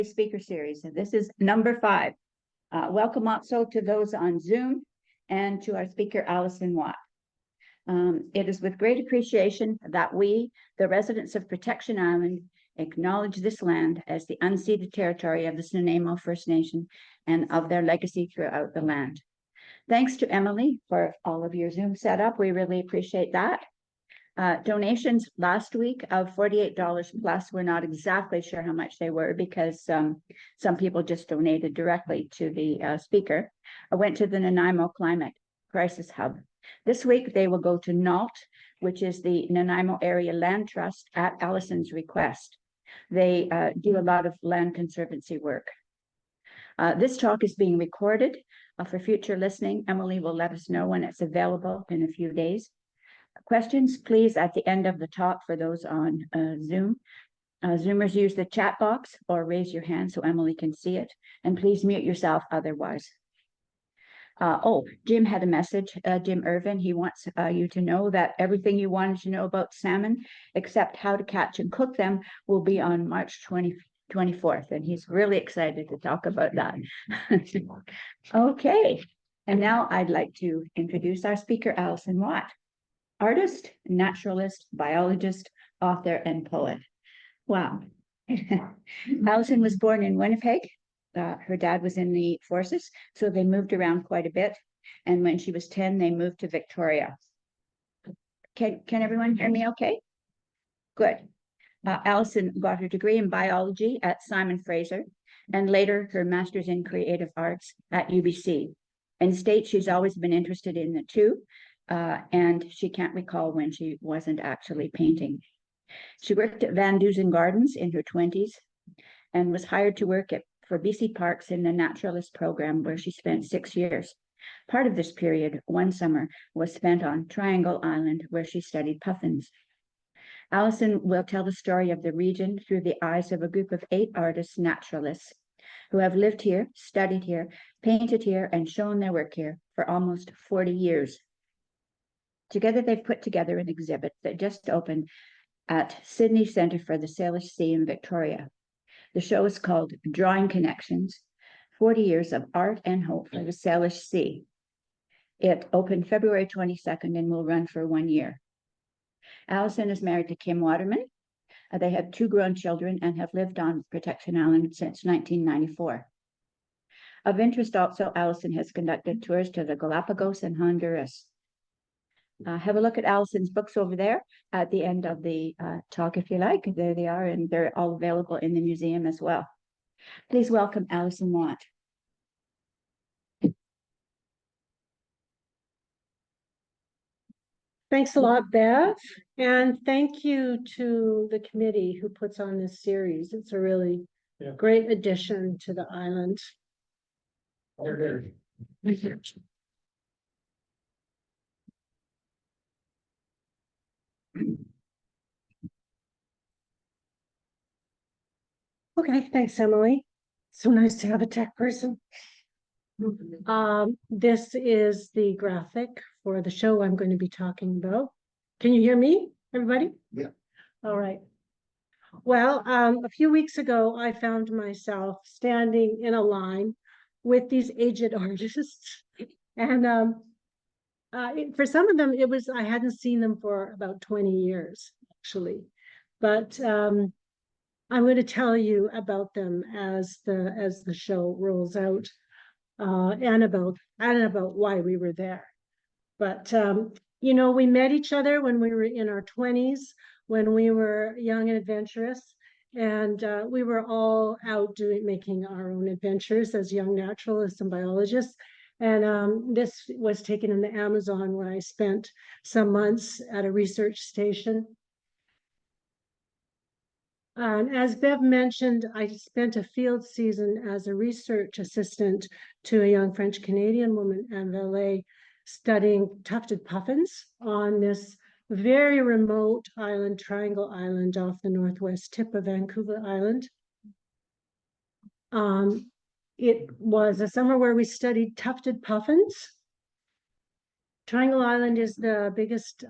speaker series, and this is number 5. Welcome also to those on Zoom and to our speaker, Alison Watt. It is with great appreciation that we, the residents of Protection Island, acknowledge this land as the unceded territory of the Nanaimo First Nation and of their legacy throughout the land. Thanks to Emily for all of your Zoom setup. We really appreciate that. Donations last week of $48 plus. We're not exactly sure how much they were because some people just donated directly to the speaker. I went to the Nanaimo Climate Crisis Hub. This week they will go to NALT, which is the Nanaimo Area Land Trust at Alison's request. They do a lot of land conservancy work. This talk is being recorded for future listening. Emily will let us know when it's available in a few days. Questions, please, at the end of the talk for those on Zoom. Zoomers, use the chat box or raise your hand so Emily can see it. And please mute yourself otherwise. Jim had a message, Jim Irvin. He wants you to know that everything you wanted to know about salmon, except how to catch and cook them, will be on March 24th. And he's really excited to talk about that. Okay. And now I'd like to introduce our speaker, Alison Watt. Artist, naturalist, biologist, author, and poet. Wow. Alison was born in Winnipeg. Her dad was in the forces, so they moved around quite a bit. And when she was 10, they moved to Victoria. Can everyone hear me okay? Good. Alison got her degree in biology at Simon Fraser, and later her master's in creative arts at UBC. In States, she's always been interested in the two. And she can't recall when she wasn't actually painting. She worked at Van Dusen Gardens in her 20s and was hired to work for BC Parks in the naturalist program, where she spent 6 years. Part of this period, one summer, was spent on Triangle Island, where she studied puffins. Alison will tell the story of the region through the eyes of a group of 8 artists, naturalists, who have lived here, studied here, painted here, and shown their work here for almost 40 years. Together, they've put together an exhibit that just opened at Sidney Centre for the Salish Sea in Victoria. The show is called Drawing Connections, 40 Years of Art and Hope for the Salish Sea. It opened February 22nd and will run for 1 year. Alison is married to Kim Waterman. They have 2 grown children and have lived on Protection Island since 1994. Of interest also, Alison has conducted tours to the Galapagos and Honduras. Have a look at Alison's books over there at the end of the talk, if you like. There they are, and they're all available in the museum as well. Please welcome Alison Watt. Thanks a lot, Bev. And thank you to the committee who puts on this series. It's a really great addition to the island. Okay, thanks, Emily. So nice to have a tech person. This is the graphic for the show I'm going to be talking about. Can you hear me, everybody? Yeah. All right. Well, a few weeks ago, I found myself standing in a line with these aged artists. And for some of them, I hadn't seen them for about 20 years, actually. But I'm going to tell you about them as the show rolls out, and about why we were there. But you know, we met each other when we were in our 20s, when we were young and adventurous, and we were all out making our own adventures as young naturalists and biologists. And this was taken in the Amazon, where I spent some months at a research station. As Bev mentioned, I spent a field season as a research assistant to a young French-Canadian woman, Anne Valet, studying tufted puffins on this very remote island, Triangle Island, off the northwest tip of Vancouver Island. It was a summer where we studied tufted puffins Triangle Island is the biggest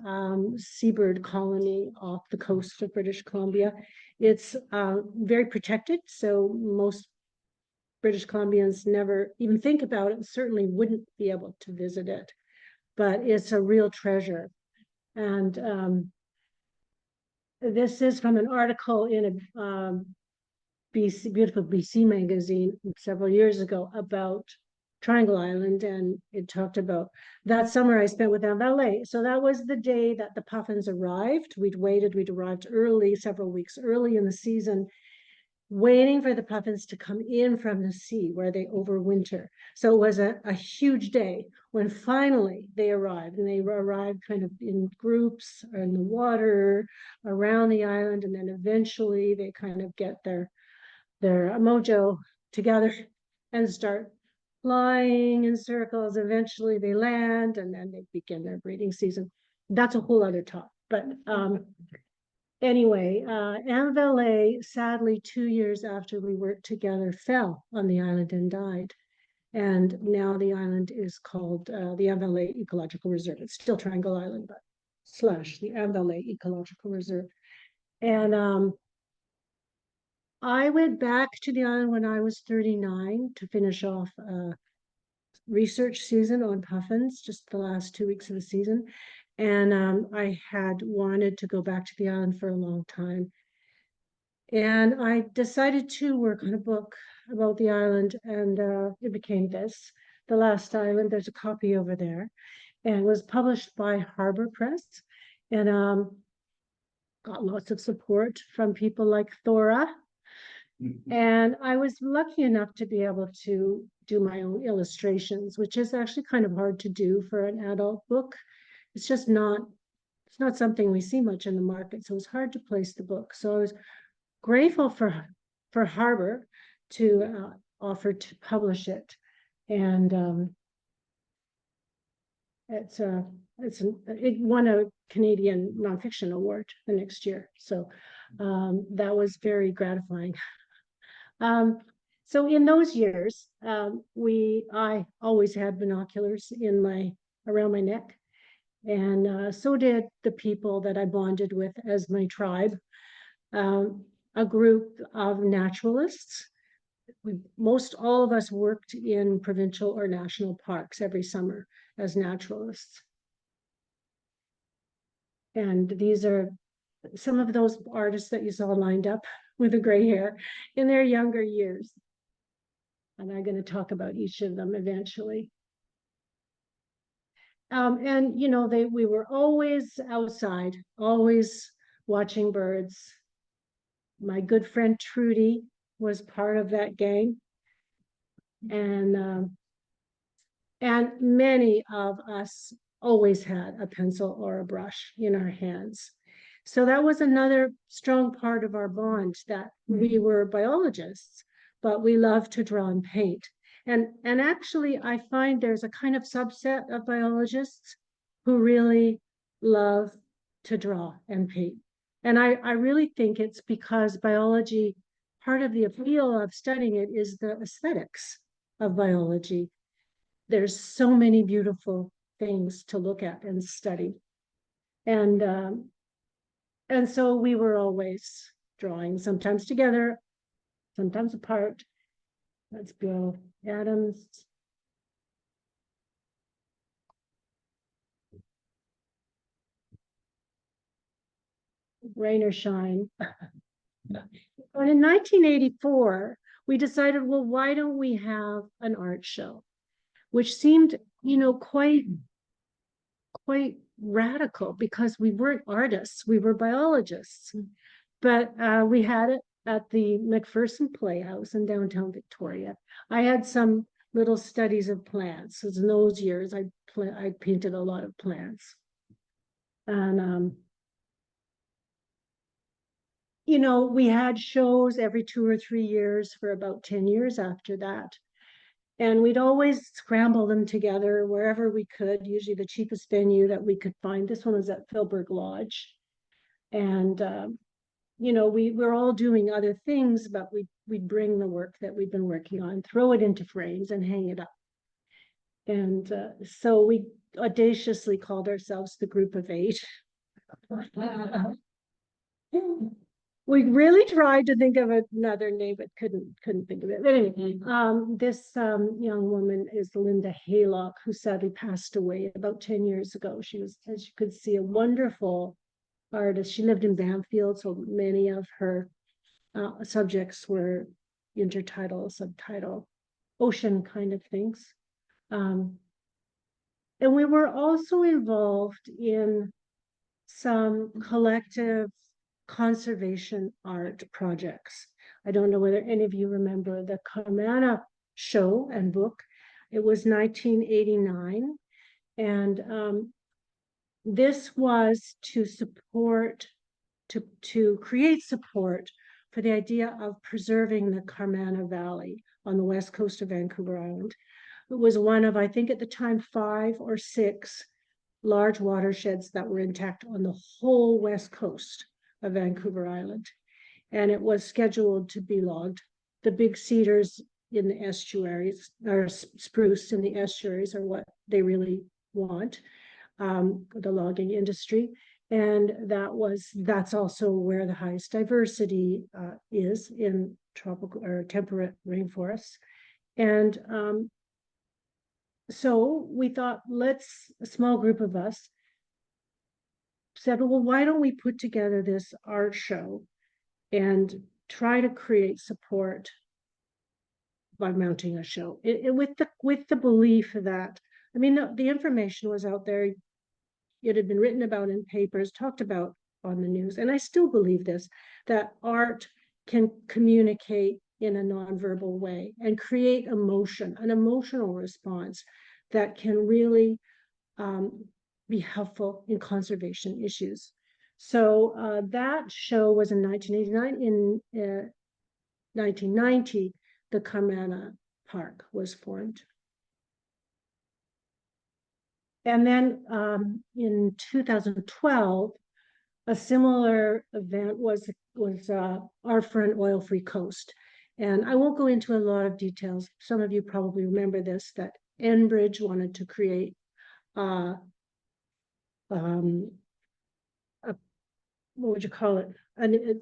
seabird colony off the coast of British Columbia. It's very protected, so most British Columbians never even think about it, certainly wouldn't be able to visit it, but it's a real treasure. And this is from an article in a beautiful BC magazine several years ago about Triangle Island, and it talked about that summer I spent with Anne Vallée. So that was the day that the puffins arrived. We'd arrived early, several weeks early in the season, waiting for the puffins to come in from the sea where they overwinter. So it was a huge day when finally they arrived, and they arrived kind of in groups in the water around the island, and then eventually they kind of get their mojo together and start flying in circles. Eventually they land, and then they begin their breeding season. That's a whole other talk. But anyway, Anne Vallée, sadly, 2 years after we worked together, fell on the island and died. And now the island is called the Anne Vallée Ecological Reserve. It's still Triangle Island, but / the Anne Vallée Ecological Reserve. And I went back to the island when I was 39 to finish off a research season on puffins, just the last 2 weeks of the season. And I had wanted to go back to the island for a long time. And I decided to work on a book about the island, and it became this, The Last Island. There's a copy over there, and it was published by Harbor Press, and got lots of support from people like Thora. And I was lucky enough to be able to do my own illustrations, which is actually kind of hard to do for an adult book. It's just not, it's not something we see much in the market, so it's hard to place the book. So I was grateful for Harbor to offer to publish it. And it won a Canadian nonfiction award the next year. So that was very gratifying. So in those years, I always had binoculars around my neck, and so did the people that I bonded with as my tribe, a group of naturalists. Most all of us worked in provincial or national parks every summer as naturalists. And these are some of those artists that you saw lined up with the gray hair in their younger years. And I'm going to talk about each of them eventually. And you know, we were always outside, always watching birds. My good friend Trudy was part of that gang. And many of us always had a pencil or a brush in our hands. So that was another strong part of our bond, that we were biologists, but we loved to draw and paint. And actually, I find there's a kind of subset of biologists who really love to draw and paint. And I really think it's because biology, part of the appeal of studying it is the aesthetics of biology. There's so many beautiful things to look at and study. And so we were always drawing, sometimes together, sometimes apart. That's Bill Adams. Rain or shine. But in 1984, we decided, well, why don't we have an art show? Which seemed, you know, quite radical, because we weren't artists, we were biologists. But we had it at the McPherson Playhouse in downtown Victoria. I had some little studies of plants. In those years, I painted a lot of plants. And you know, we had shows every 2 or 3 years for about 10 years after that. And we'd always scramble them together wherever we could, usually the cheapest venue that we could find. This one was at Philberg Lodge. And, you know, we're all doing other things, but we'd bring the work that we'd been working on, throw it into frames and hang it up. And so audaciously called ourselves the Group of Eight. We really tried to think of another name, but couldn't think of it. But anyway, this young woman is Linda Haylock, who sadly passed away about 10 years ago. She was, as you could see, a wonderful artist. She lived in Banfield, so many of her subjects were intertidal, subtidal, ocean kind of things. And we were also involved in some collective conservation art projects. I don't know whether any of you remember the Carmana show and book. It was 1989. And this was to support, to create support for the idea of preserving the Carmana Valley on the west coast of Vancouver Island. It was one of, I think at the time, 5 or 6 large watersheds that were intact on the whole west coast of Vancouver Island. And it was scheduled to be logged. The big cedars in the estuaries, or spruce in the estuaries, are what they really want, the logging industry. And that's also where the highest diversity is in tropical or temperate rainforests. And so we thought, a small group of us said, well, why don't we put together this art show and try to create support by mounting a show with the belief that, I mean, the information was out there. It had been written about in papers, talked about on the news. And I still believe this, that art can communicate in a nonverbal way and create emotion, an emotional response that can really be helpful in conservation issues. So that show was in 1989. In 1990, the Carmana Park was formed. And then in 2012, a similar event was our friend Oil-Free Coast. And I won't go into a lot of details. Some of you probably remember this, that Enbridge wanted to create what would you call it?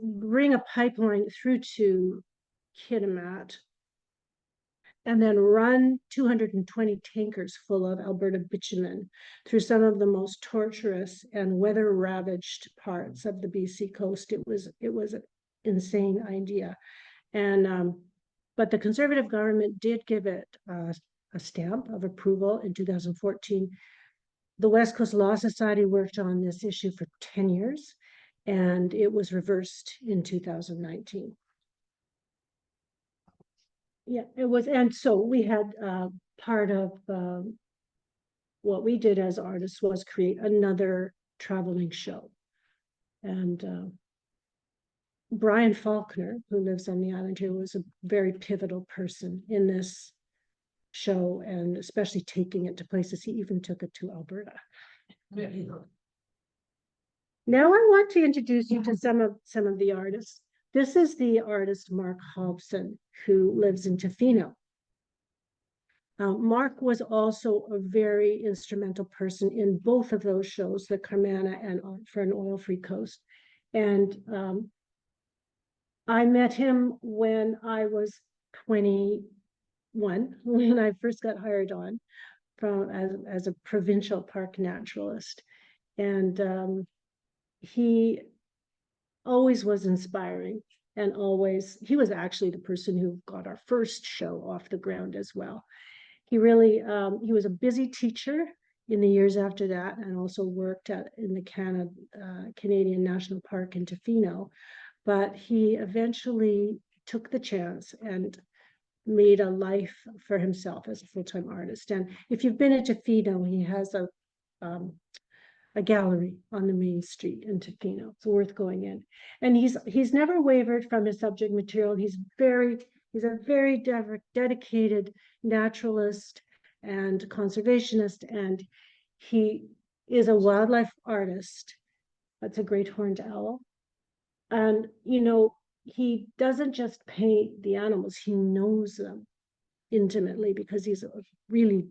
Bring a pipeline through to Kitimat and then run 220 tankers full of Alberta bitumen through some of the most torturous and weather-ravaged parts of the BC coast. It was an insane idea. And but the Conservative government did give it a stamp of approval in 2014. The West Coast Law Society worked on this issue for 10 years, and it was reversed in 2019. Yeah, it was. And so we had part of what we did as artists was create another traveling show. And Brian Faulkner, who lives on the island here, was a very pivotal person in this show, and especially taking it to places. He even took it to Alberta. Now I want to introduce you to some of the artists. This is the artist Mark Hobson, who lives in Tofino. Mark was also a very instrumental person in both of those shows, the Carmana and for an Oil-Free Coast. And I met him when I was 21, when I first got hired on as a provincial park naturalist. And he always was inspiring, and he was actually the person who got our first show off the ground as well. He really, he was a busy teacher in the years after that, and also worked in the Canadian National Park in Tofino. But he eventually took the chance and made a life for himself as a full-time artist. And if you've been to Tofino, he has a gallery on the main street in Tofino. It's worth going in. And he's never wavered from his subject material. He's a very dedicated naturalist and conservationist, and he is a wildlife artist. That's a great horned owl. And, he doesn't just paint the animals, he knows them intimately, because he's a really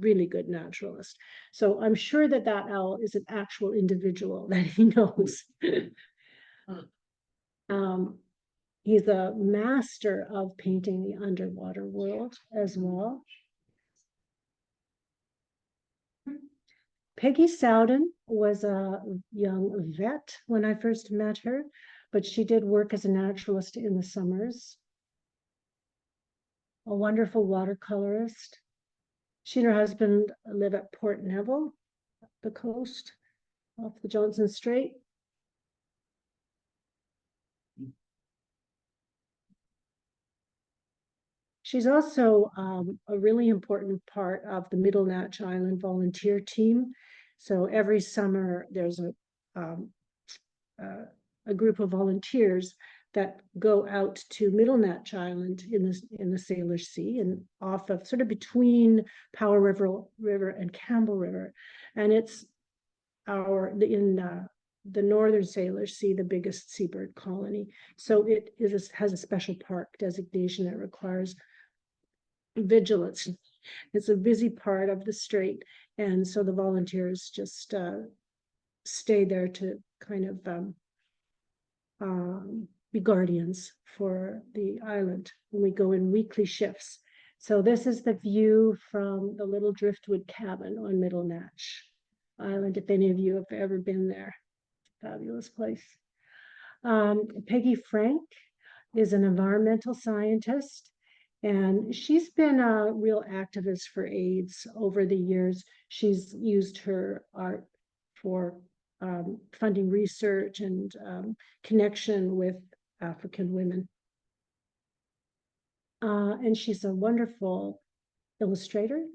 really good naturalist. So I'm sure that that owl is an actual individual that he knows. He's a master of painting the underwater world as well. Peggy Sowden was a young vet when I first met her, but she did work as a naturalist in the summers. A wonderful watercolorist. She and her husband live at Port Neville, the coast off the Johnson Strait. She's also a really important part of the Middle Natch Island volunteer team. So every summer there's um, a group of volunteers that go out to Middle Natch Island in the Salish Sea and off of sort of between Powell River and Campbell River, and it's in the northern Salish Sea, the biggest seabird colony. So it has a special park designation that requires vigilance. It's a busy part of the strait, and so the volunteers just stay there to kind of be guardians for the island. And we go in weekly shifts. So this is the view from the little driftwood cabin on Middle Natch Island, if any of you have ever been there. Fabulous place. Peggy Frank is an environmental scientist, and she's been a real activist for AIDS over the years. She's used her art for funding research and connection with African women. And she's a wonderful illustrator.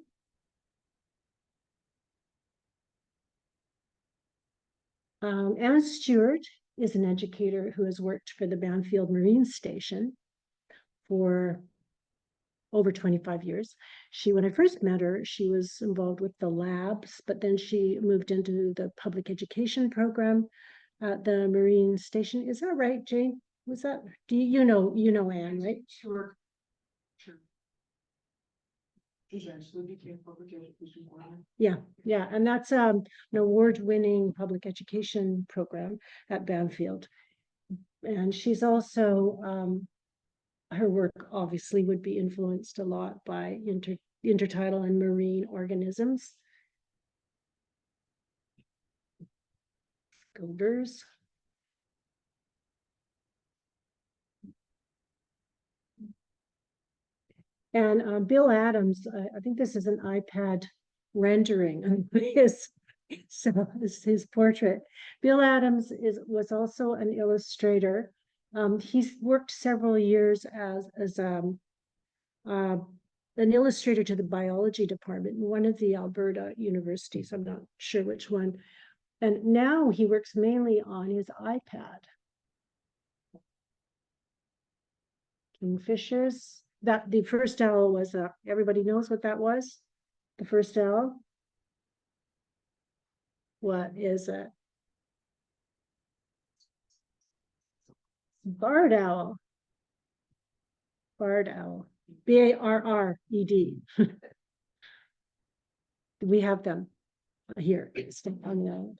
Anna Stewart is an educator who has worked for the Banfield Marine Station for over 25 years. When I first met her, she was involved with the labs, but then she moved into the public education program at the Marine Station. Is that right, Jane? Was that, you know Anne, right? Sure. She's actually became public education coordinator. Yeah, and that's an award-winning public education program at Banfield. And she's also her work obviously would be influenced a lot by intertidal and marine organisms. Golders. And Bill Adams, I think this is an iPad rendering of his portrait. Bill Adams was also an illustrator. He's worked several years as an illustrator to the biology department in one of the Alberta universities. I'm not sure which one. And now he works mainly on his iPad. Kingfishers. That the first owl was everybody knows what that was? The first owl? What is it? Barred owl. Barred owl. B-A-R-R-E-D. We have them here on the island.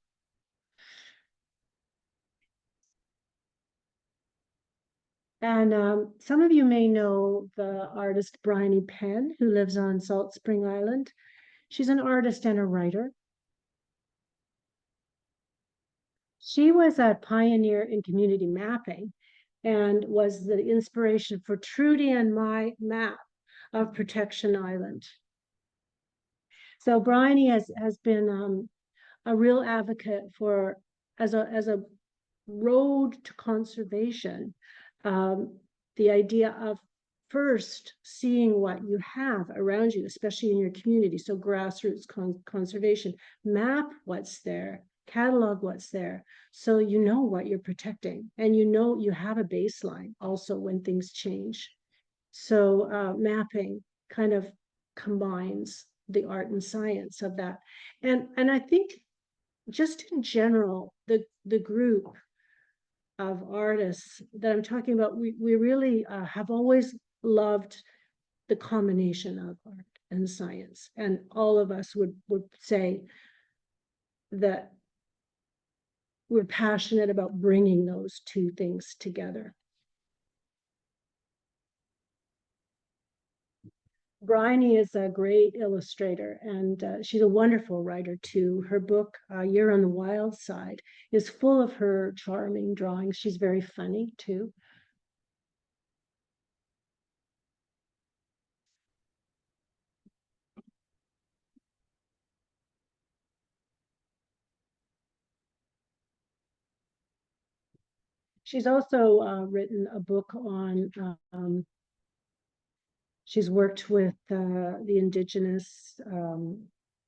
And some of you may know the artist Bryony Penn, who lives on Salt Spring Island. She's an artist and a writer. She was a pioneer in community mapping and was the inspiration for Trudy and my map of Protection Island. So Bryony has been a real advocate for as a road to conservation. The idea of first seeing what you have around you, especially in your community. So grassroots conservation, map what's there, catalog what's there, so you know what you're protecting, and you know you have a baseline also when things change. So mapping kind of combines the art and science of that. And I think just in general, the group of artists that I'm talking about, we really have always loved the combination of art and science. And all of us would say that we're passionate about bringing those two things together. Bryony is a great illustrator, and she's a wonderful writer too. Her book, Year on the Wild Side, is full of her charming drawings. She's very funny too. She's also written a book on, she's worked with the Indigenous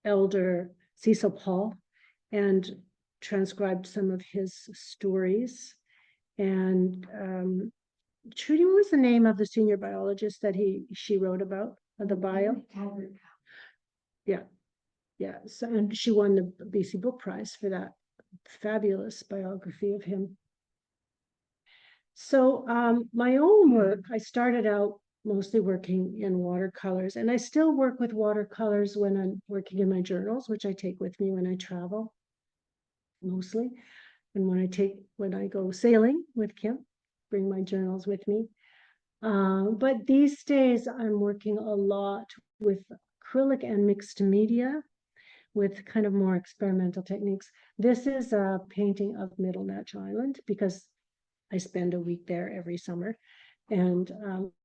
elder Cecil Paul and transcribed some of his stories. And Trudy, what was the name of the senior biologist that she wrote about the bio? Yeah, yeah. So, and she won the BC Book Prize for that fabulous biography of him. So my own work, I started out mostly working in watercolors, and I still work with watercolors when I'm working in my journals, which I take with me when I travel, mostly. And when I go sailing with Kim, bring my journals with me. But these days I'm working a lot with acrylic and mixed media with kind of more experimental techniques. This is a painting of Middle Natch Island because I spend a week there every summer. And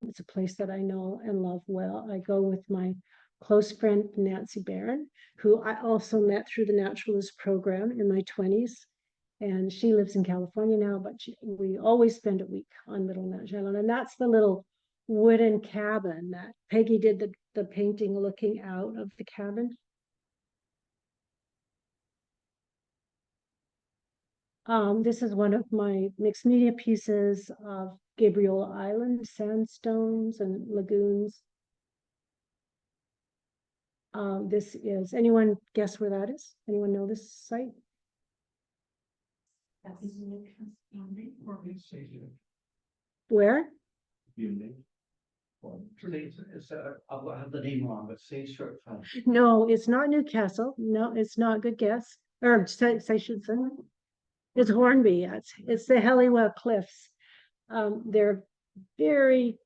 it's a place that I know and love well. I go with my close friend, Nancy Barron, who I also met through the naturalist program in my 20s. And she lives in California now, but we always spend a week on Middle Natch Island. And that's the little wooden cabin that Peggy did the painting looking out of the cabin. This is one of my mixed media pieces of Gabriola Island, sandstones and lagoons. This is, anyone guess where that is? Anyone know this site? Where? I'll have the name wrong, but say short time. No, it's not Newcastle. No, it's not. Good guess. Or say should say. It's Hornby. It's the Helliwell Cliffs. They're very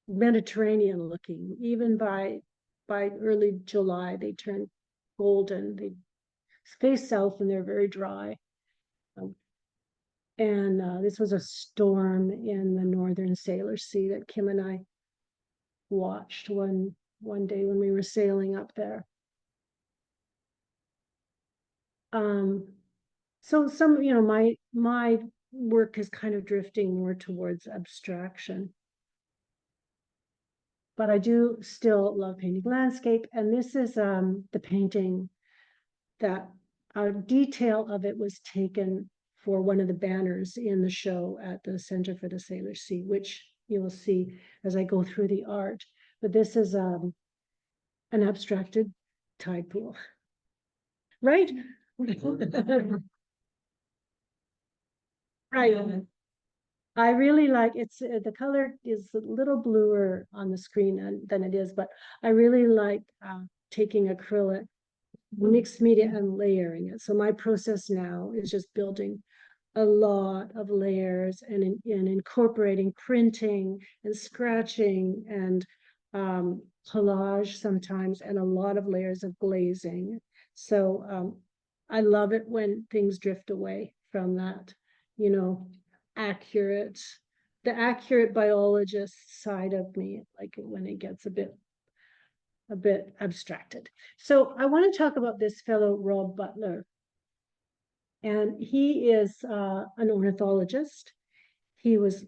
Mediterranean looking. Even by early July, they turn golden. They face south and they're very dry. And this was a storm in the northern Salish Sea that Kim and I watched one day when we were sailing up there. So some, my work is kind of drifting more towards abstraction. But I do still love painting landscape. And this is the painting that a detail of it was taken for one of the banners in the show at the Center for the Salish Sea, which you will see as I go through the art. But this is an abstracted tide pool, right? Right. I really like it's the color is a little bluer on the screen than it is, but I really like taking acrylic, mixed media, and layering it. So my process now is just building a lot of layers and incorporating printing and scratching and collage sometimes, and a lot of layers of glazing. So I love it when things drift away from that, accurate, the accurate biologist side of me, like when it gets a bit abstracted. So I want to talk about this fellow, Rob Butler. And he is an ornithologist. He's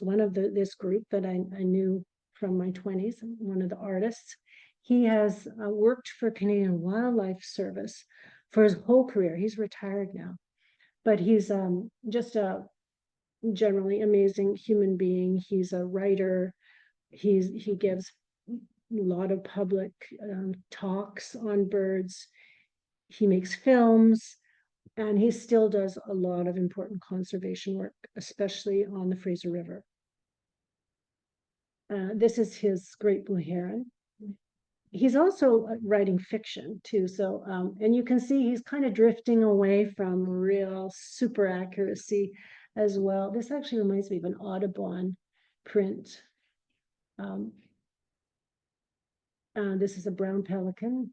one of this group that I knew from my 20s, one of the artists. He has worked for Canadian Wildlife Service for his whole career. He's retired now, but he's just a generally amazing human being. He's a writer. He gives a lot of public talks on birds. He makes films. And he still does a lot of important conservation work, especially on the Fraser River. This is his great blue heron. he's also writing fiction too. So, and you can see he's kind of drifting away from real super accuracy as well. This actually reminds me of an Audubon print. This is a brown pelican.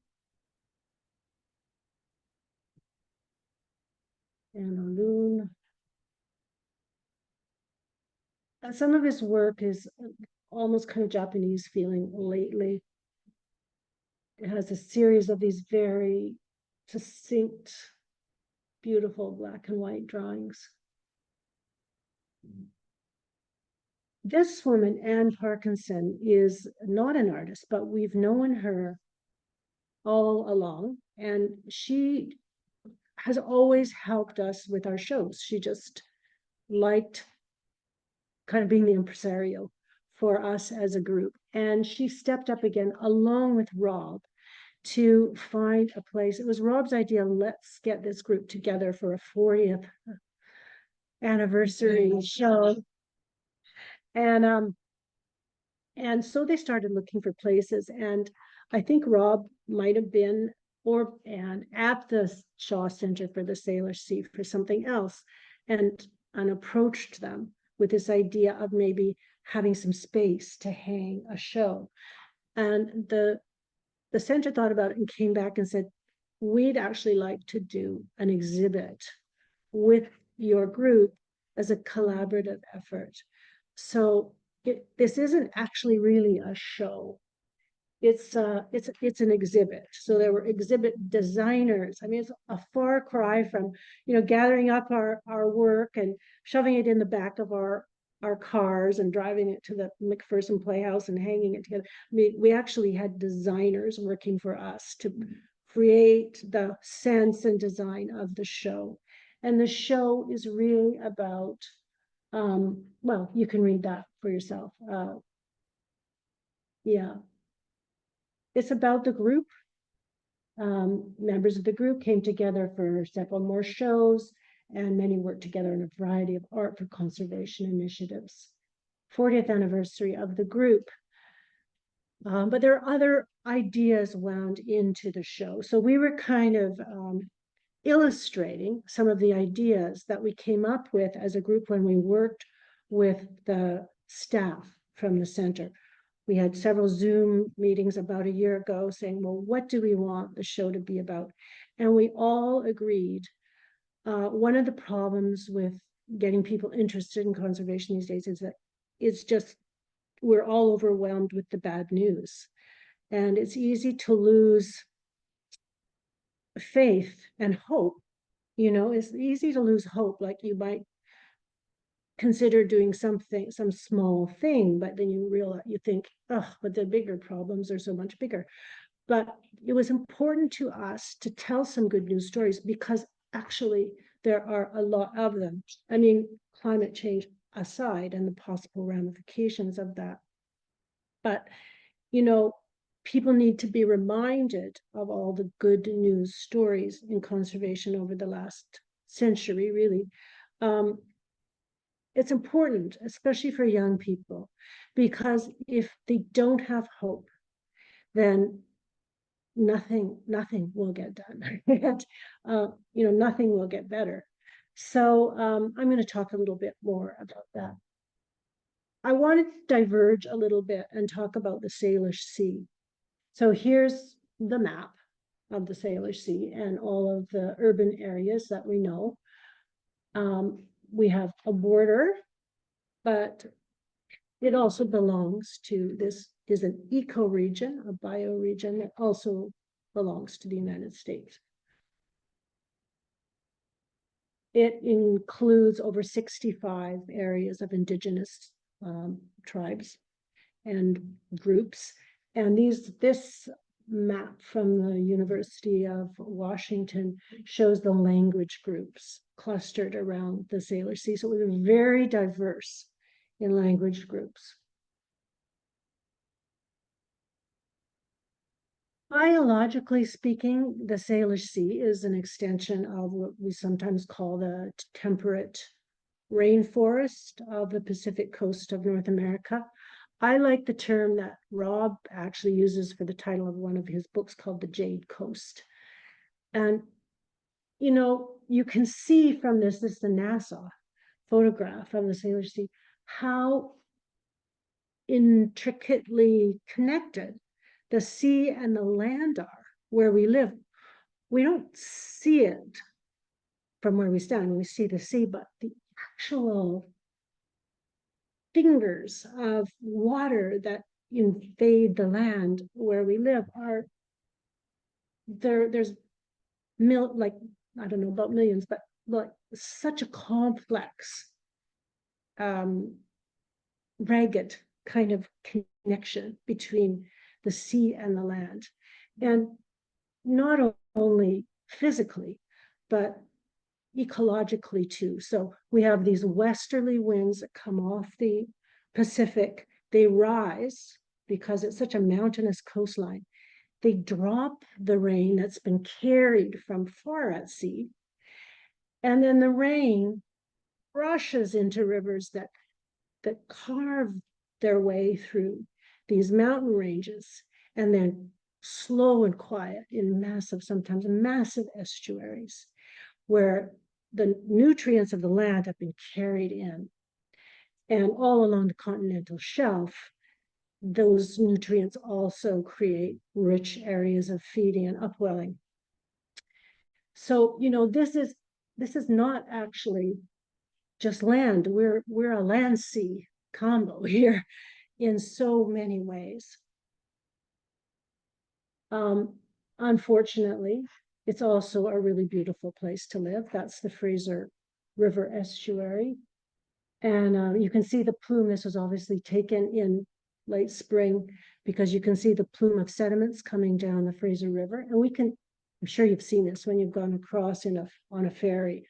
And a loon. Some of his work is almost kind of Japanese feeling lately. It has a series of these very succinct, beautiful black and white drawings. This woman, Anne Parkinson, is not an artist, but we've known her all along, and she has always helped us with our shows. She just liked kind of being the impresario for us as a group. And she stepped up again, along with Rob, to find a place. It was Rob's idea, let's get this group together for a 40th anniversary show. And so they started looking for places. And I think Rob might have been and at the Shaw Center for the Salish Sea for something else, and approached them with this idea of maybe having some space to hang a show. And the center thought about it and came back and said, we'd actually like to do an exhibit with your group as a collaborative effort. So this isn't actually really a show. It's an exhibit. So there were exhibit designers. I mean, it's a far cry from, gathering up our work and shoving it in the back of our cars and driving it to the McPherson Playhouse and hanging it together. I mean, we actually had designers working for us to create the sense and design of the show. And the show is really about, well, you can read that for yourself. Yeah. It's about the group. Members of the group came together for several more shows, and many worked together in a variety of art for conservation initiatives. 40th anniversary of the group. But there are other ideas wound into the show. So we were kind of illustrating some of the ideas that we came up with as a group when we worked with the staff from the center. We had several Zoom meetings about a year ago saying, well, what do we want the show to be about? And we all agreed. One of the problems with getting people interested in conservation these days is that it's just, we're all overwhelmed with the bad news. And it's easy to lose faith and hope. It's easy to lose hope, like you might consider doing something, some small thing, but then you realize, you think, oh, but the bigger problems are so much bigger. But it was important to us to tell some good news stories because actually there are a lot of them. I mean, climate change aside and the possible ramifications of that. But, people need to be reminded of all the good news stories in conservation over the last century, really. It's important, especially for young people, because if they don't have hope, then nothing will get done. Nothing will get better. So I'm going to talk a little bit more about that. I want to diverge a little bit and talk about the Salish Sea. So here's the map of the Salish Sea and all of the urban areas that we know. We have a border, but it also belongs to, this is an ecoregion, a bioregion that also belongs to the United States. It includes over 65 areas of indigenous tribes and groups. And this map from the University of Washington shows the language groups clustered around the Salish Sea. So it was very diverse in language groups. Biologically speaking, the Salish Sea is an extension of what we sometimes call the temperate rainforest of the Pacific coast of North America. I like the term that Rob actually uses for the title of one of his books called The Jade Coast. And, you can see from this is the NASA photograph of the Salish Sea, how intricately connected the sea and the land are where we live. We don't see it from where we stand. We see the sea, but the actual fingers of water that invade the land where we live are there's like, I don't know about millions, but like such a complex ragged kind of connection between the sea and the land, and not only physically but ecologically too. So we have these westerly winds that come off the Pacific. They rise because it's such a mountainous coastline. They drop the rain that's been carried from far at sea. And then the rain rushes into rivers that carve their way through these mountain ranges, and then slow and quiet in massive, sometimes massive estuaries where the nutrients of the land have been carried in. And all along the continental shelf, those nutrients also create rich areas of feeding and upwelling. So, this is not actually just land. We're a land sea combo here in so many ways. Unfortunately, it's also a really beautiful place to live. That's the Fraser River estuary. And you can see the plume. This was obviously taken in late spring because you can see the plume of sediments coming down the Fraser River. And I'm sure you've seen this when you've gone across on a ferry.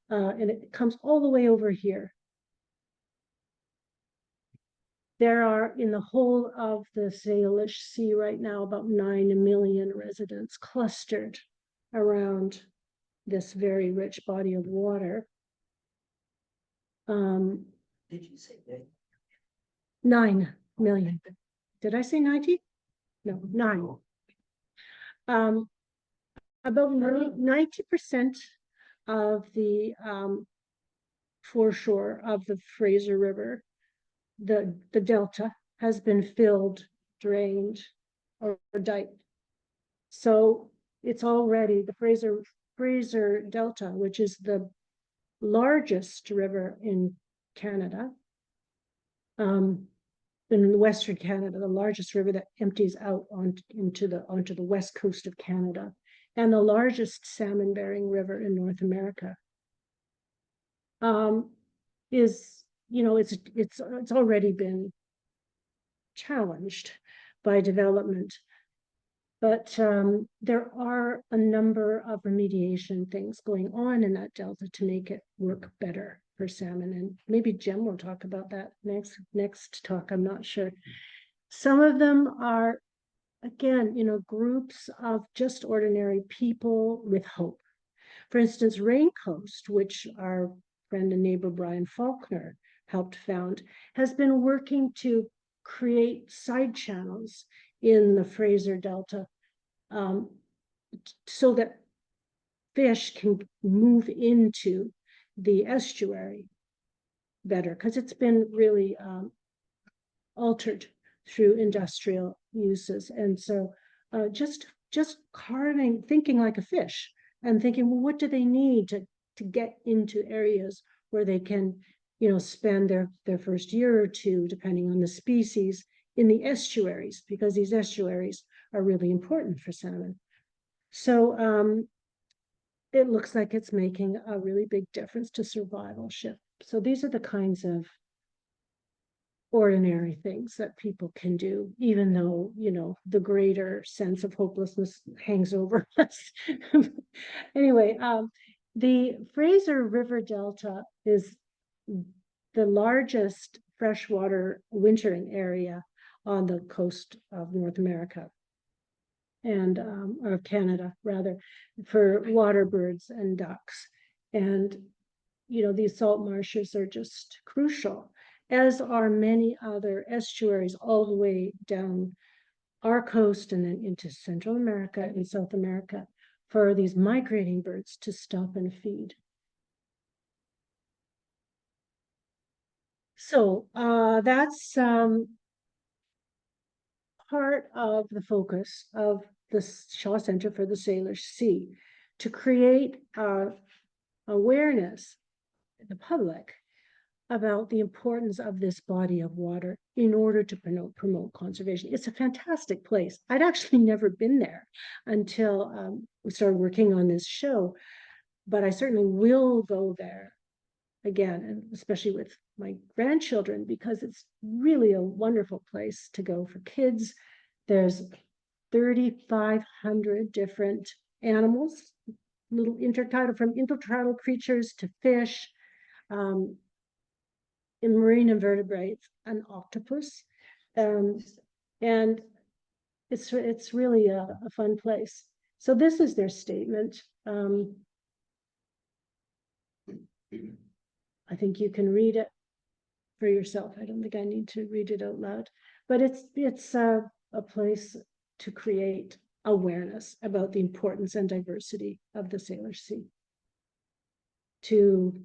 And it comes all the way over here. There are, in the whole of the Salish Sea right now, about 9 million residents clustered around this very rich body of water. Did you say that? 9 million. Did I say 90? No, 9. About 90% of the foreshore of the Fraser River, the delta, has been filled, drained, or diked. So it's already the Fraser Delta, which is the largest river in Canada, in Western Canada, the largest river that empties out onto the west coast of Canada, and the largest salmon-bearing river in North America. Is, it's already been challenged by development, but there are a number of remediation things going on in that delta to make it work better for salmon. And maybe Jem will talk about that next talk, I'm not sure. Some of them are, again, groups of just ordinary people with hope. For instance, Rain Coast, which our friend and neighbor Brian Faulkner helped found, has been working to create side channels in the Fraser Delta, so that fish can move into the estuary better, because it's been really altered through industrial uses. And so just thinking like a fish, and thinking, well, what do they need to get into areas where they can, spend their first year or two, depending on the species, in the estuaries, because these estuaries are really important for salmon. So it looks like it's making a really big difference to survivalship. So these are the kinds of ordinary things that people can do, even though, the greater sense of hopelessness hangs over us. Anyway, the Fraser River Delta is the largest freshwater wintering area on the coast of North America, and of Canada, rather, for water birds and ducks. And these salt marshes are just crucial. as are many other estuaries all the way down our coast and then into Central America and South America for these migrating birds to stop and feed. So that's part of the focus of the Shaw Center for the Salish Sea, to create awareness in the public about the importance of this body of water in order to promote conservation. It's a fantastic place. I'd actually never been there until we started working on this show, but I certainly will go there again, and especially with my grandchildren, because it's really a wonderful place to go for kids. There's 3,500 different animals, little intertidal, from intertidal creatures to fish, in marine invertebrates, an octopus, and it's really a fun place. So this is their statement. I think you can read it for yourself. I don't think I need to read it out loud, but it's a place to create awareness about the importance and diversity of the Salish Sea, to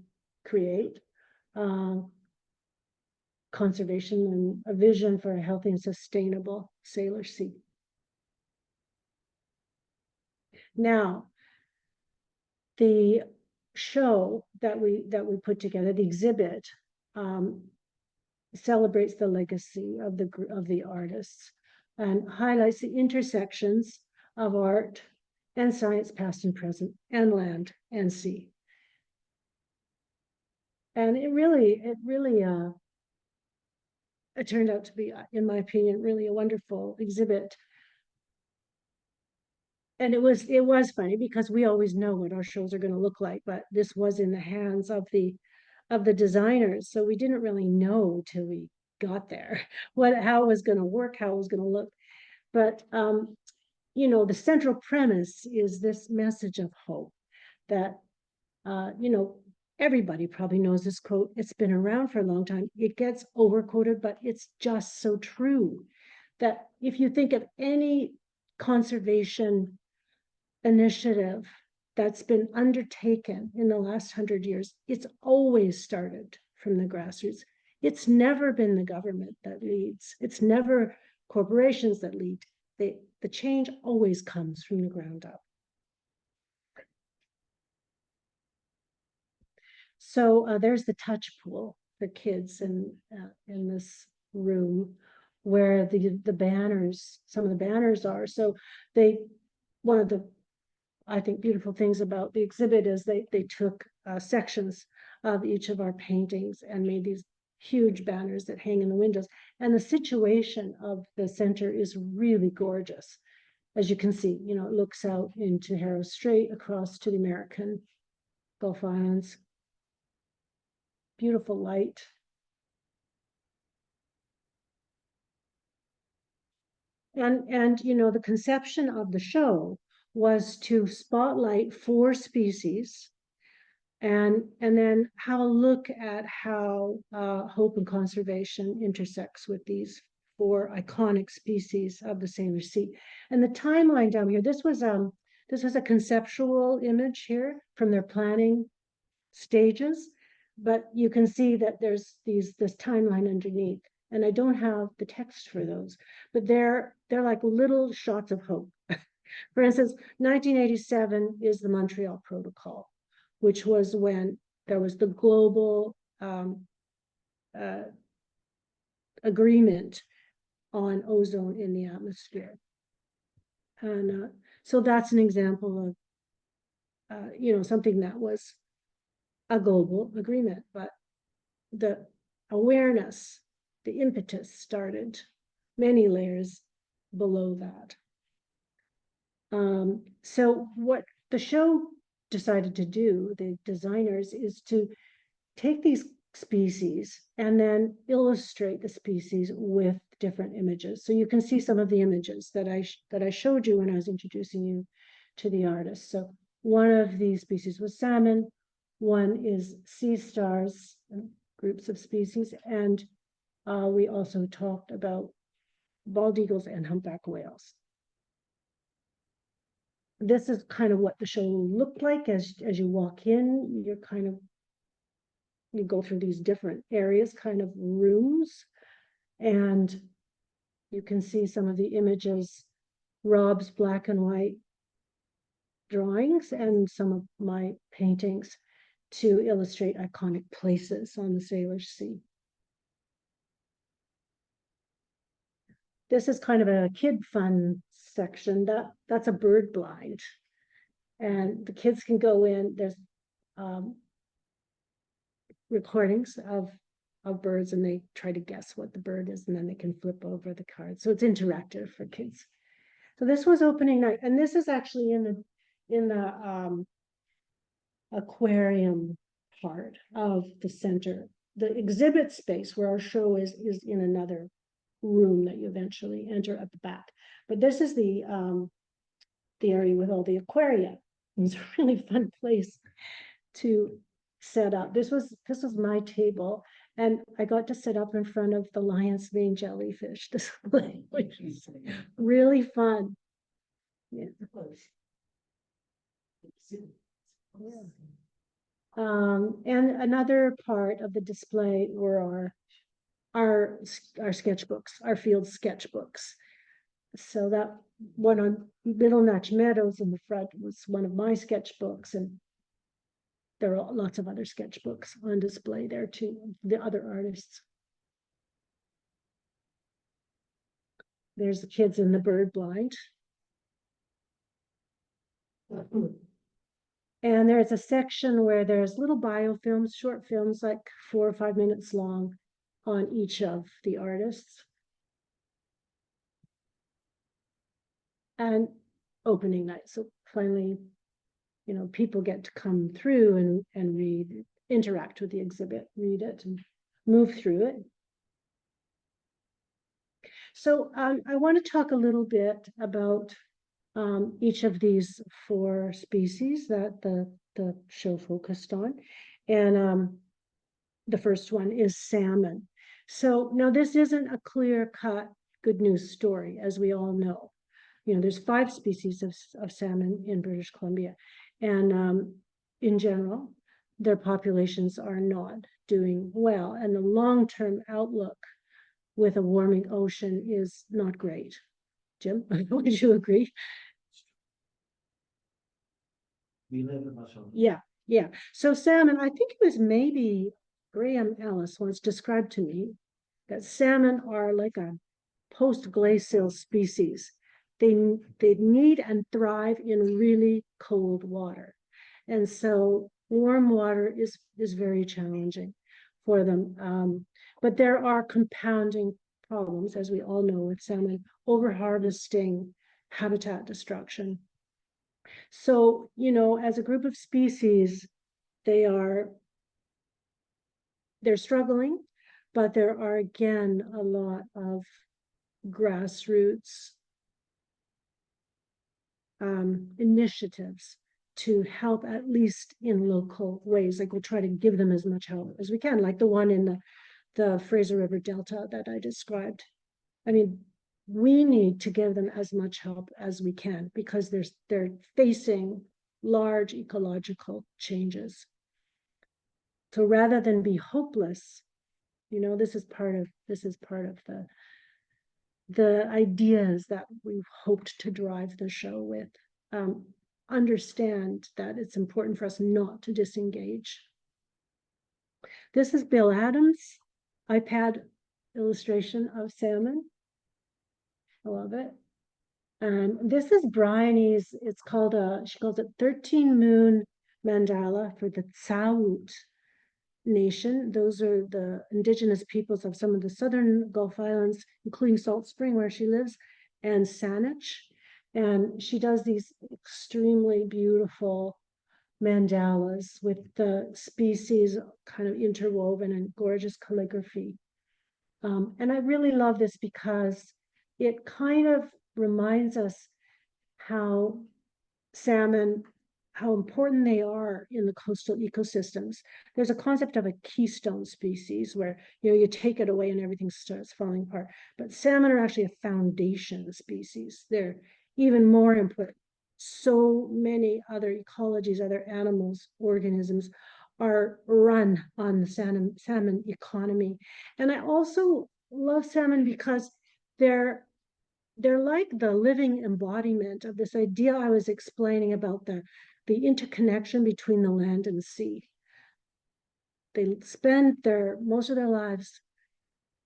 create conservation and a vision for a healthy and sustainable Salish Sea. Now, the show that we put together, the exhibit, celebrates the legacy of the artists and highlights the intersections of art and science, past and present, and land and sea. And it turned out to be, in my opinion, really a wonderful exhibit. And it was funny because we always know what our shows are going to look like, but this was in the hands of the designers, so we didn't really know till we got there how it was going to work, how it was going to look. But you know, the central premise is this message of hope that you know, everybody probably knows this quote. It's been around for a long time. It gets overquoted, but it's just so true that if you think of any conservation initiative that's been undertaken in the last 100 years, it's always started from the grassroots. It's never been the government that leads. It's never corporations that lead. The change always comes from the ground up. So there's the touch pool for kids in this room where the banners, some of the banners are. So one of the, I think, beautiful things about the exhibit is they took sections of each of our paintings and made these huge banners that hang in the windows. And the situation of the center is really gorgeous. As you can see, you know, it looks out into Harrow Strait, across to the American Gulf Islands. Beautiful light. And you know, the conception of the show was to spotlight 4 species and then have a look at how hope and conservation intersects with these 4 iconic species of the Salish Sea. And the timeline down here, this was a conceptual image here from their planning stages, but you can see that there's this timeline underneath. And I don't have the text for those, but they're like little shots of hope. For instance, 1987 is the Montreal Protocol, which was when there was the global agreement on ozone in the atmosphere. And so that's an example of, you know, something that was a global agreement, but the awareness, the impetus started many layers below that. So what the show decided to do, the designers, is to take these species and then illustrate the species with different images. So you can see some of the images that I showed you when I was introducing you to the artist. So one of these species was salmon, one is sea stars, groups of species, and We also talked about bald eagles and humpback whales. This is kind of what the show looked like as you walk in. You go through these different areas, kind of rooms, and you can see some of the images, Rob's black and white drawings and some of my paintings to illustrate iconic places on the Salish Sea. This is kind of a kid fun section. That's a bird blind. And the kids can go in, there's recordings of birds, and they try to guess what the bird is, and then they can flip over the card. So it's interactive for kids. So this was opening night, and this is actually in the aquarium part of the center. The exhibit space where our show is in another room that you eventually enter at the back. But this is the area with all the aquaria. It's a really fun place to set up. This was my table, and I got to sit up in front of the lion's mane jellyfish display, which is really fun. Yeah. And another part of the display were our sketchbooks, our field sketchbooks. So that one on Middle Notch Meadows in the front was one of my sketchbooks, and there are lots of other sketchbooks on display there too, the other artists. There's the kids in the bird blind. And there's a section where there's little biofilms, short films, like 4 or 5 minutes long on each of the artists. And opening night. So finally, people get to come through and read, interact with the exhibit, read it and move through it. So I want to talk a little bit about each of these 4 species that the show focused on. And the first one is salmon. So now this isn't a clear-cut good news story, as we all know. There's 5 species of salmon in British Columbia. And in general, their populations are not doing well. And the long-term outlook with a warming ocean is not great. Jim, would you agree? We live in Muscle. Yeah. So salmon, I think it was maybe Graham Ellis once described to me that salmon are like a post-glacial species. They need and thrive in really cold water. And so warm water is very challenging for them. But there are compounding problems, as we all know, with salmon: overharvesting, habitat destruction. So, as a group of species, they're struggling, but there are, again, a lot of grassroots initiatives to help, at least in local ways. Like, we'll try to give them as much help as we can, like the one in the Fraser River Delta that I described. I mean, we need to give them as much help as we can, because they're facing large ecological changes. So rather than be hopeless, this is part of the ideas that we've hoped to drive the show with. Understand that it's important for us not to disengage. This is Bill Adams' iPad illustration of salmon. I love it. This is Bryony's, she calls it 13 Moon Mandala for the Tsawut Nation. Those are the indigenous peoples of some of the southern Gulf Islands, including Salt Spring, where she lives, and Saanich. And she does these extremely beautiful mandalas with the species kind of interwoven and gorgeous calligraphy. And I really love this because it kind of reminds us how salmon how important they are in the coastal ecosystems. There's a concept of a keystone species where, you take it away and everything starts falling apart. But salmon are actually a foundation species. They're even more important. So many other ecologies, other animals, organisms are run on the salmon economy. And I also love salmon because they're like the living embodiment of this idea I was explaining about the interconnection between the land and the sea. They spend most of their lives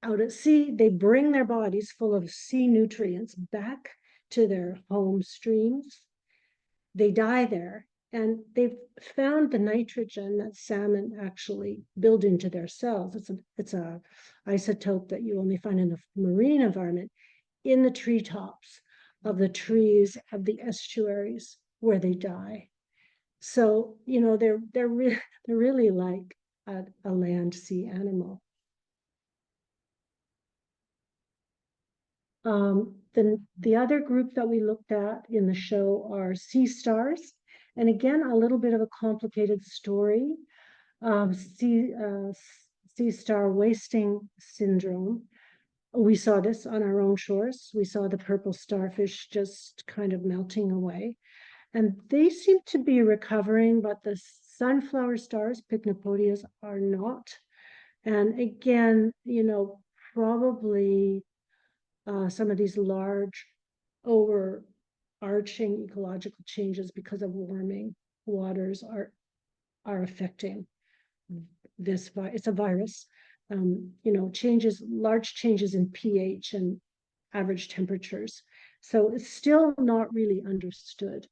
out at sea. They bring their bodies full of sea nutrients back to their home streams. They die there, and they've found the nitrogen that salmon actually build into their cells. It's a isotope that you only find in the marine environment, in the treetops of the trees of the estuaries where they die. So, they're really like a land sea animal. The other group that we looked at in the show are sea stars. And again, a little bit of a complicated story. Sea star wasting syndrome. We saw this on our own shores. We saw the purple starfish just kind of melting away. And they seem to be recovering, but the sunflower stars, Pycnopodias, are not. And again, probably some of these large overarching ecological changes because of warming waters are affecting this. It's a virus. Large changes in pH and average temperatures. So it's still not really understood.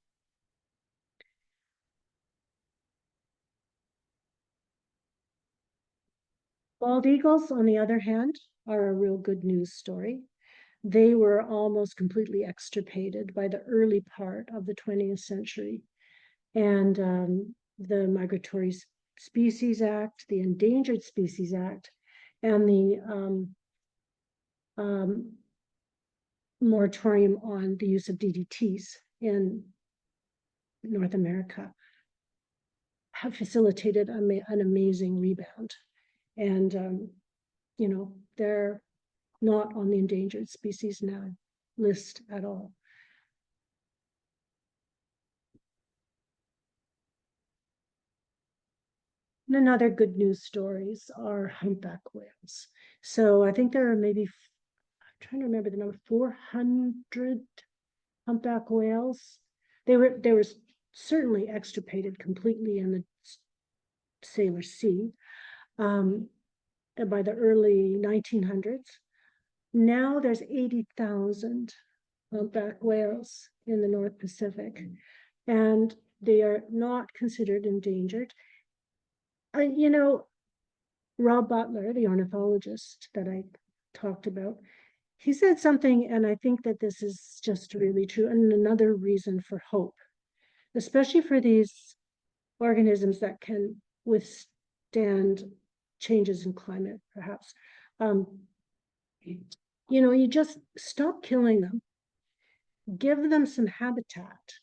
Bald eagles, on the other hand, are a real good news story. They were almost completely extirpated by the early part of the 20th century. And the Migratory Species Act, the Endangered Species Act, and the moratorium on the use of DDTs in North America have facilitated an amazing rebound. And, they're not on the endangered species now list at all. And another good news stories are humpback whales. So I think there are maybe, I'm trying to remember the number, 400 humpback whales. They were certainly extirpated completely in the Salish Sea by the early 1900s. Now there's 80,000 humpback whales in the North Pacific, and they are not considered endangered. Rob Butler, the ornithologist that I talked about, he said something, and I think that this is just really true, and another reason for hope, especially for these organisms that can withstand changes in climate, perhaps. You just stop killing them, give them some habitat,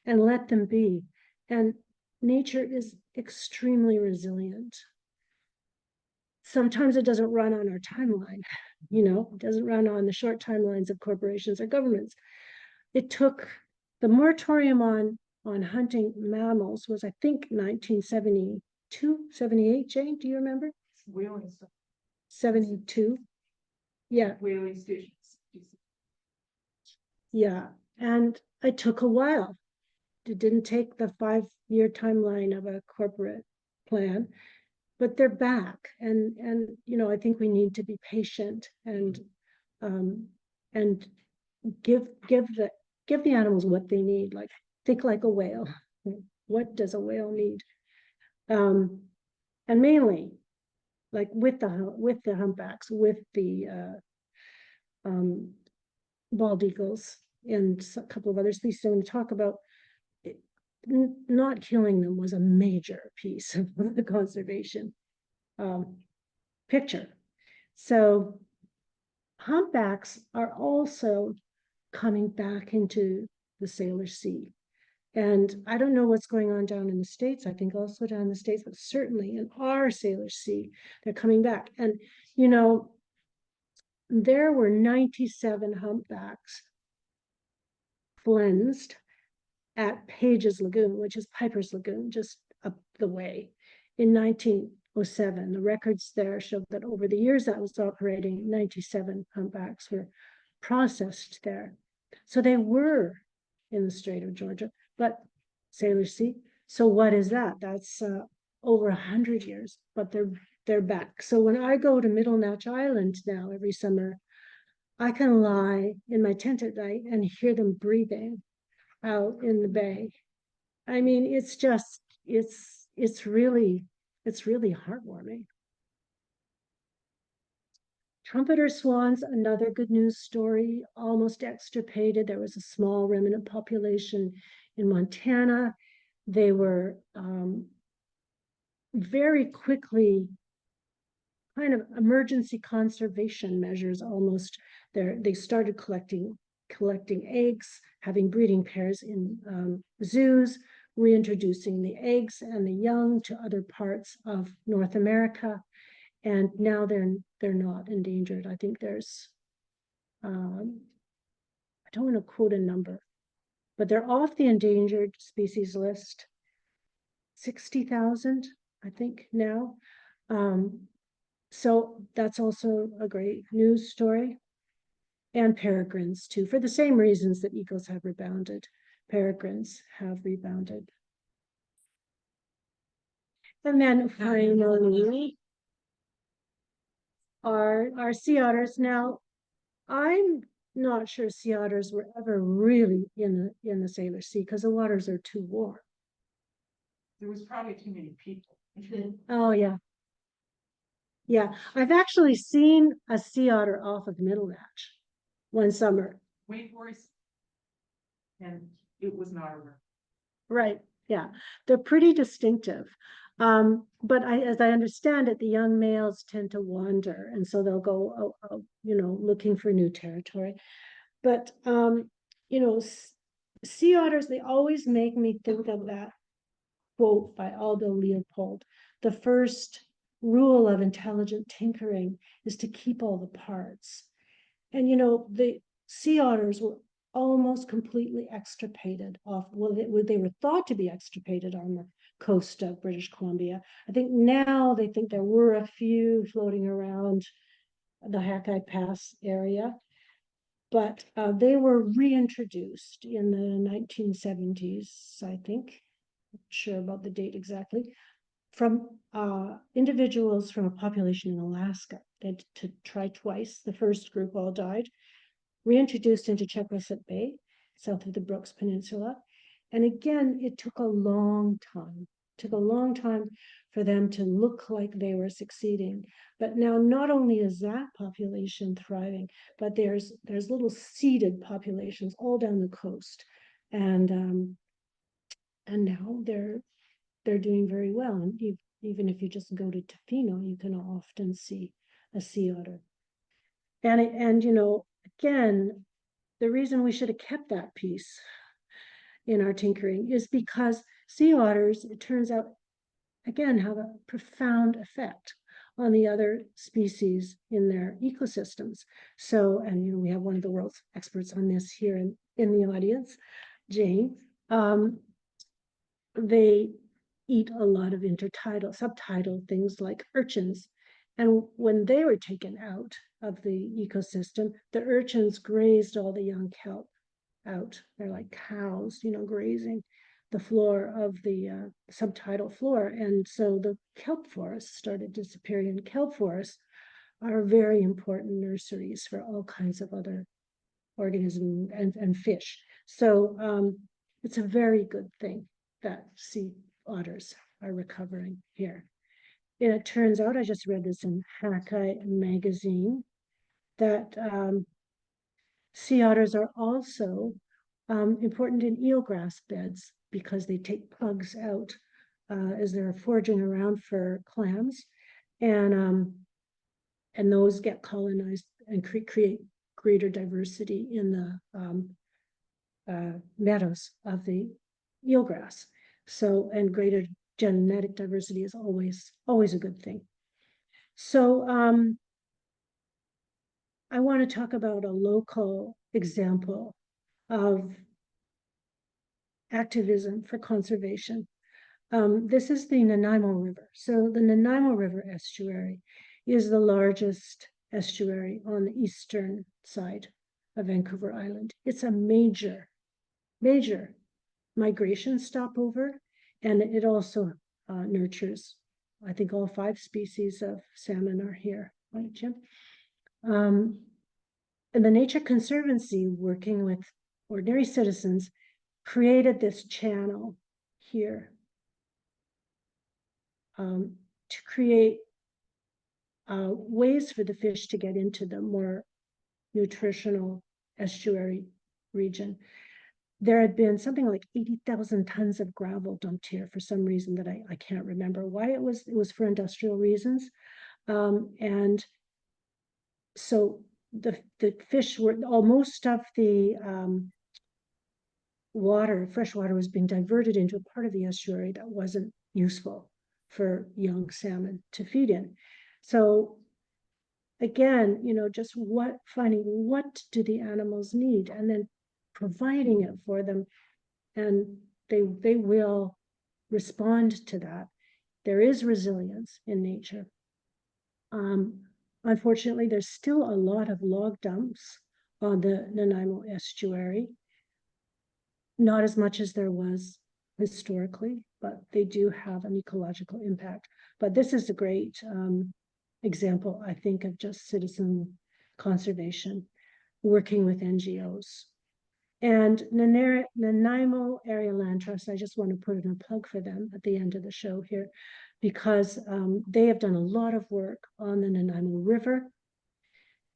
and let them be. And nature is extremely resilient. Sometimes it doesn't run on our timeline, it doesn't run on the short timelines of corporations or governments. It took the moratorium on hunting mammals was, I think, 1972, 78, Jane, do you remember? Whaling stuff, 72. Yeah, whaling stations. yeah. And it took a while. It didn't take the 5-year timeline of a corporate plan, but they're back. And I think we need to be patient and give the animals what they need. Like, think like a whale. What does a whale need? And mainly, like with the humpbacks, with the bald eagles and a couple of other species I'm going to talk about, not killing them was a major piece of the conservation picture. So humpbacks are also coming back into the Salish Sea. And I don't know what's going on down in the States. I think also down in the States, but certainly in our Salish Sea, they're coming back. And, you know, there were 97 humpbacks cleansed at Page's Lagoon, which is Piper's Lagoon, just up the way in 1907. The records there show that over the years that was operating, 97 humpbacks were processed there. So they were in the Strait of Georgia, but Salish Sea. So what is that? That's over 100 years, but they're back. So when I go to Middle Natch Island now every summer, I can lie in my tent at night and hear them breathing out in the bay. I mean, it's just, it's really heartwarming. Trumpeter swans, another good news story, almost extirpated. There was a small remnant population in Montana. They were very quickly kind of emergency conservation measures almost. They started collecting eggs, having breeding pairs in zoos, reintroducing the eggs and the young to other parts of North America. And now they're not endangered. I think there's, I don't want to quote a number, but they're off the endangered species list. 60,000, I think now. So that's also a great news story. And peregrines too, for the same reasons that eagles have rebounded. Peregrines have rebounded. And then finally, our sea otters. Now, I'm not sure sea otters were ever really in the Salish Sea because the waters are too warm. There was probably too many people. Oh yeah. Yeah, I've actually seen a sea otter off of Middle Natch one summer. Wait for us. And it was not around. Right, yeah, they're pretty distinctive. But as I understand it, the young males tend to wander, and so they'll go, looking for new territory. But sea otters, they always make me think of that quote by Aldo Leopold. The first rule of intelligent tinkering is to keep all the parts. And the sea otters were almost completely extirpated off. Well, they were thought to be extirpated on the coast of British Columbia. I think now they think there were a few floating around the Hackeye Pass area, but they were reintroduced in the 1970s, I think. Not sure about the date exactly, from individuals from a population in Alaska. They had to try twice. The first group all died. Reintroduced into Chequaset Bay, south of the Brooks Peninsula. And again, it took a long time. For them to look like they were succeeding. But now not only is that population thriving, but there's little seeded populations all down the coast. And now they're doing very well. And even if you just go to Tofino, you can often see a sea otter. And again, the reason we should have kept that piece in our tinkering is because sea otters, it turns out, again, have a profound effect on the other species in their ecosystems. So, and we have one of the world's experts on this here in the audience, Jane. They eat a lot of subtidal things like urchins. And when they were taken out of the ecosystem, the urchins grazed all the young kelp out. They're like cows, grazing the floor of the subtidal floor. And so the kelp forests started disappearing. And kelp forests are very important nurseries for all kinds of other organisms and fish. So it's a very good thing that sea otters are recovering here. And it turns out, I just read this in Hackeye magazine, that sea otters are also important in eelgrass beds because they take plugs out as they're foraging around for clams, and those get colonized and create greater diversity in the meadows of the eelgrass. So, and greater genetic diversity is always a good thing. So, I want to talk about a local example of activism for conservation. This is the Nanaimo River. So the Nanaimo River estuary is the largest estuary on the eastern side of Vancouver Island. It's a major migration stopover, and it also nurtures, I think all 5 species of salmon are here, right, Jim? And the Nature Conservancy, working with ordinary citizens, created this channel here to create ways for the fish to get into the more nutritional estuary region. There had been something like 80,000 tons of gravel dumped here for some reason that I can't remember why it was. It was for industrial reasons. And so the fish were, most of the fresh water was being diverted into a part of the estuary that wasn't useful for young salmon to feed in. So again, just finding what do the animals need and then providing it for them, and they will respond to that. There is resilience in nature. Unfortunately, there's still a lot of log dumps on the Nanaimo estuary. Not as much as there was historically, but they do have an ecological impact. But this is a great example, I think, of just citizen conservation working with NGOs. And Nanaimo Area Land Trust, I just want to put in a plug for them at the end of the show here, because they have done a lot of work on the Nanaimo River.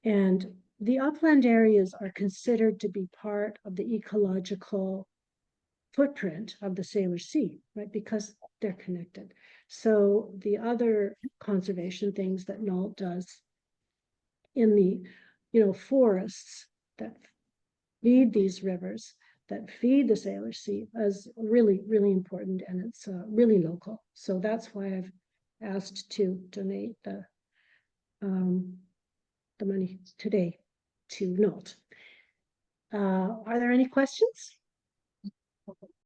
And the upland areas are considered to be part of the ecological footprint of the Salish Sea, right? Because they're connected. So the other conservation things that NALT does in the, forests that feed these rivers, that feed the Salish Sea, is really, really important, and it's really local. So that's why I've asked to donate the money today to NALT. Are there any questions?